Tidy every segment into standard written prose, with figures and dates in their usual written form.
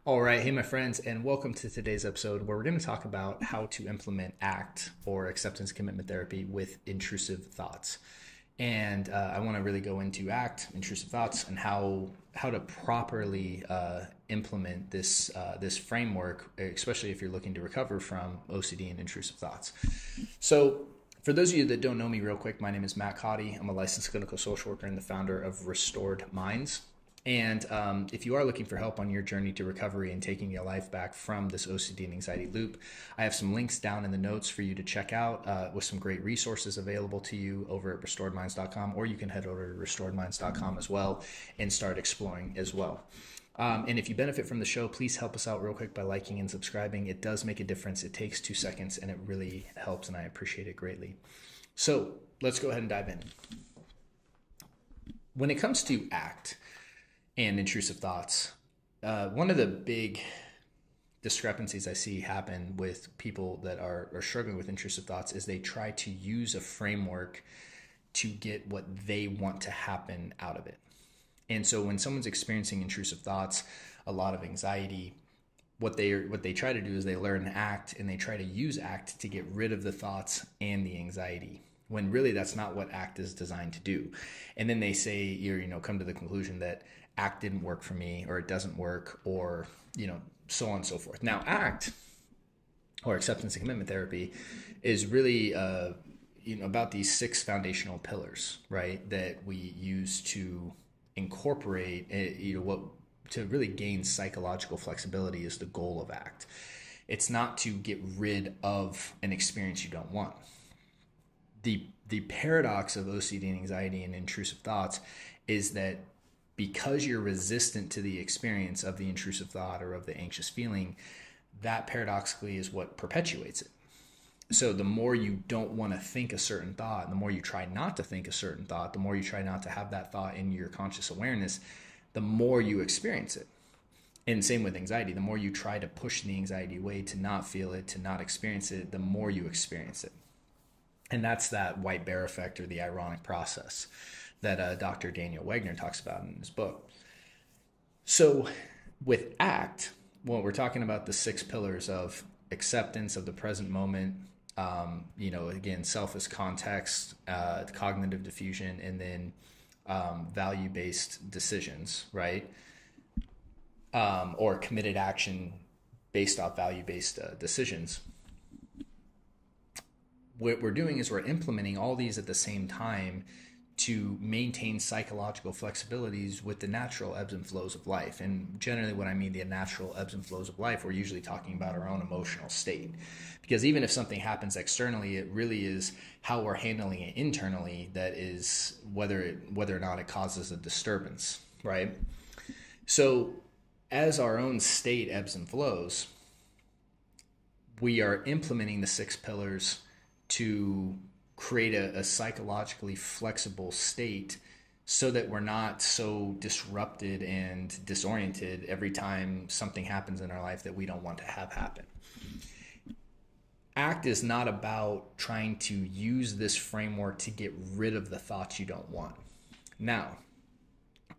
All right, hey, my friends, and welcome to today's episode where we're going to talk about how to implement ACT or acceptance commitment therapy with intrusive thoughts. And I want to really go into ACT, intrusive thoughts, and how to properly implement this framework, especially if you're looking to recover from OCD and intrusive thoughts. So, for those of you that don't know me real quick, my name is Matt Codde. I'm a licensed clinical social worker and the founder of Restored Minds. And if you are looking for help on your journey to recovery and taking your life back from this OCD and anxiety loop, I have some links down in the notes for you to check out with some great resources available to you over at restoredminds.com, or you can head over to restoredminds.com as well and start exploring as well. And if you benefit from the show, please help us out real quick by liking and subscribing. It does make a difference. It takes 2 seconds and it really helps, and I appreciate it greatly. So let's go ahead and dive in. When it comes to ACT and intrusive thoughts, one of the big discrepancies I see happen with people that are struggling with intrusive thoughts is they try to use a framework to get what they want to happen out of it. And so when someone's experiencing intrusive thoughts, a lot of anxiety, what they try to do is they learn ACT and they try to use ACT to get rid of the thoughts and the anxiety, when really that's not what ACT is designed to do. And then they say, come to the conclusion that ACT didn't work for me, or it doesn't work, or, so on and so forth. Now, ACT, or acceptance and commitment therapy, is really, about these 6 foundational pillars, right, that we use to incorporate, to really gain psychological flexibility is the goal of ACT. It's not to get rid of an experience you don't want. The paradox of OCD and anxiety and intrusive thoughts is that because you're resistant to the experience of the intrusive thought or of the anxious feeling, that paradoxically is what perpetuates it. So the more you don't want to think a certain thought, and the more you try not to think a certain thought, the more you try not to have that thought in your conscious awareness, the more you experience it. And same with anxiety. The more you try to push the anxiety away, to not feel it, to not experience it, the more you experience it. And that's that white bear effect, or the ironic process that Dr. Daniel Wegner talks about in his book. So with ACT, well, we're talking about the 6 pillars of acceptance of the present moment, again, self as context, cognitive diffusion, and then value-based decisions, right? Or committed action based off value-based decisions. What we're doing is we're implementing all these at the same time to maintain psychological flexibilities with the natural ebbs and flows of life. And generally what I mean the natural ebbs and flows of life, we're usually talking about our own emotional state. Because even if something happens externally, it really is how we're handling it internally that is whether or not it causes a disturbance, right? So as our own state ebbs and flows, we are implementing the 6 pillars to create a psychologically flexible state so that we're not so disrupted and disoriented every time something happens in our life that we don't want to have happen. ACT is not about trying to use this framework to get rid of the thoughts you don't want. Now,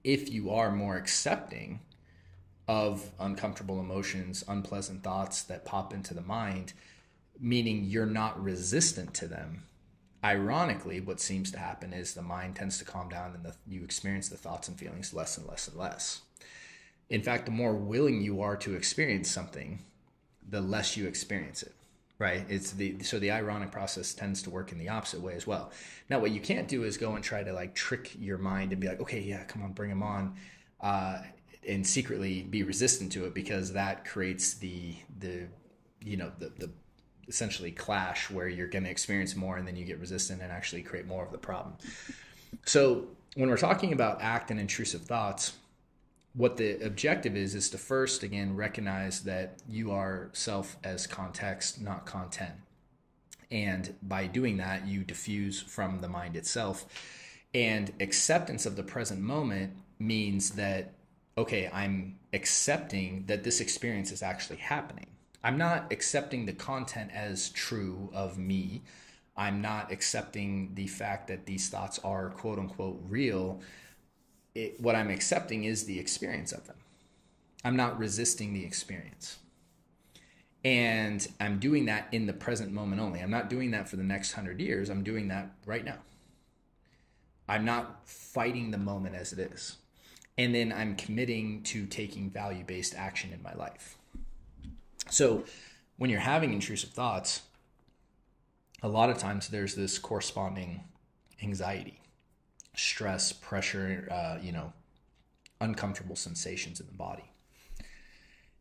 if you are more accepting of uncomfortable emotions, unpleasant thoughts that pop into the mind, meaning you're not resistant to them, ironically, what seems to happen is the mind tends to calm down and you experience the thoughts and feelings less and less and less. In fact, the more willing you are to experience something, the less you experience it, right? So the ironic process tends to work in the opposite way as well. Now, what you can't do is go and try to trick your mind and be like, okay, yeah, come on, bring them on, and secretly be resistant to it, because that creates the essentially clash where you're going to experience more and then you get resistant and actually create more of the problem. So when we're talking about ACT and intrusive thoughts, what the objective is to first, again, recognize that you are self as context, not content. And by doing that, you diffuse from the mind itself. And acceptance of the present moment means that, okay, I'm accepting that this experience is actually happening. I'm not accepting the content as true of me. I'm not accepting the fact that these thoughts are quote unquote real. What I'm accepting is the experience of them. I'm not resisting the experience. And I'm doing that in the present moment only. I'm not doing that for the next 100 years. I'm doing that right now. I'm not fighting the moment as it is. And then I'm committing to taking value-based action in my life. So when you're having intrusive thoughts, a lot of times there's this corresponding anxiety, stress, pressure, uncomfortable sensations in the body.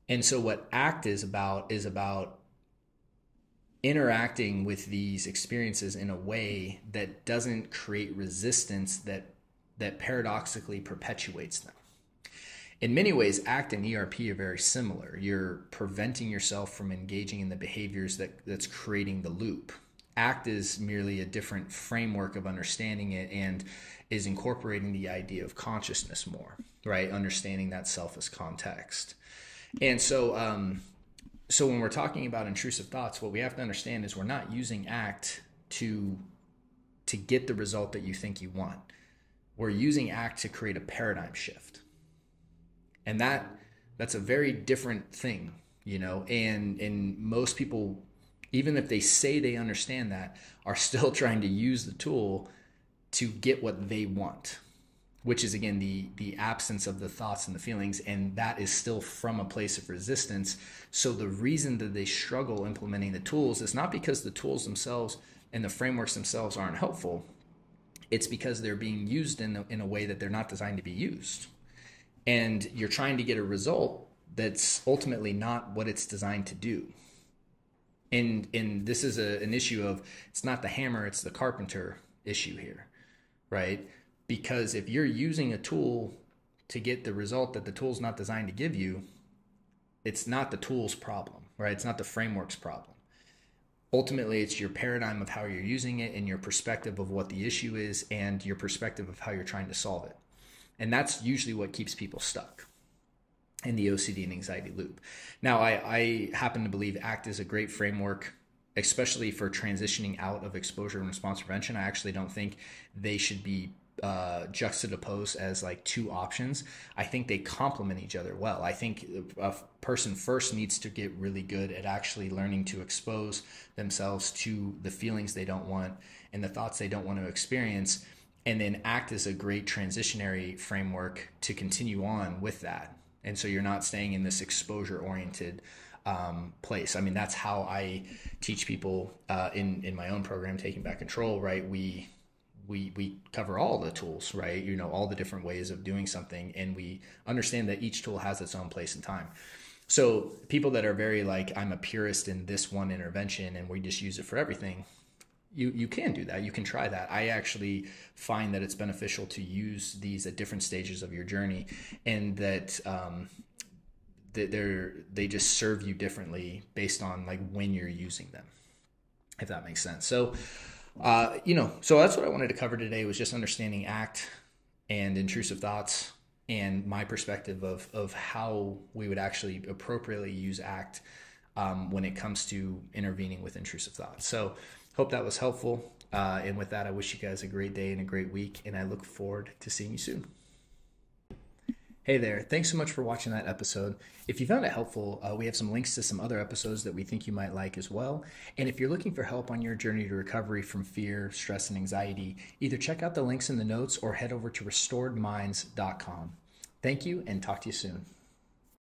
And so what ACT is about interacting with these experiences in a way that doesn't create resistance that paradoxically perpetuates them. In many ways, ACT and ERP are very similar. You're preventing yourself from engaging in the behaviors that's creating the loop. ACT is merely a different framework of understanding it and is incorporating the idea of consciousness more, right? Understanding that self as context. And so when we're talking about intrusive thoughts, what we have to understand is we're not using ACT to get the result that you think you want. We're using ACT to create a paradigm shift. And that's a very different thing, and most people, even if they say they understand that, are still trying to use the tool to get what they want, which is, again, the absence of the thoughts and the feelings, and that is still from a place of resistance. So the reason that they struggle implementing the tools is not because the tools themselves and the frameworks themselves aren't helpful. It's because they're being used in a way that they're not designed to be used. And you're trying to get a result that's ultimately not what it's designed to do. And this is an issue of, it's not the hammer, it's the carpenter issue here, right? Because if you're using a tool to get the result that the tool's not designed to give you, it's not the tool's problem, right? It's not the framework's problem. Ultimately, it's your paradigm of how you're using it and your perspective of what the issue is and your perspective of how you're trying to solve it. And that's usually what keeps people stuck in the OCD and anxiety loop. Now, I happen to believe ACT is a great framework, especially for transitioning out of exposure and response prevention. I actually don't think they should be juxtaposed as like two options. I think they complement each other well. I think a person first needs to get really good at actually learning to expose themselves to the feelings they don't want and the thoughts they don't want to experience. And then ACT is a great transitionary framework to continue on with that. And so you're not staying in this exposure-oriented place. I mean, that's how I teach people in my own program, Taking Back Control, right? We cover all the tools, right? All the different ways of doing something. And we understand that each tool has its own place and time. So people that are very like, I'm a purist in this one intervention and we just use it for everything, you can do that. You can try that. I actually find that it's beneficial to use these at different stages of your journey, and that they just serve you differently based on like when you're using them, if that makes sense. So, so that's what I wanted to cover today, was just understanding ACT and intrusive thoughts and my perspective of how we would actually appropriately use ACT when it comes to intervening with intrusive thoughts. So hope that was helpful. And with that, I wish you guys a great day and a great week, and I look forward to seeing you soon. Hey there, thanks so much for watching that episode. If you found it helpful, we have some links to some other episodes that we think you might like as well. And if you're looking for help on your journey to recovery from fear, stress, and anxiety, either check out the links in the notes or head over to restoredminds.com. Thank you, and talk to you soon.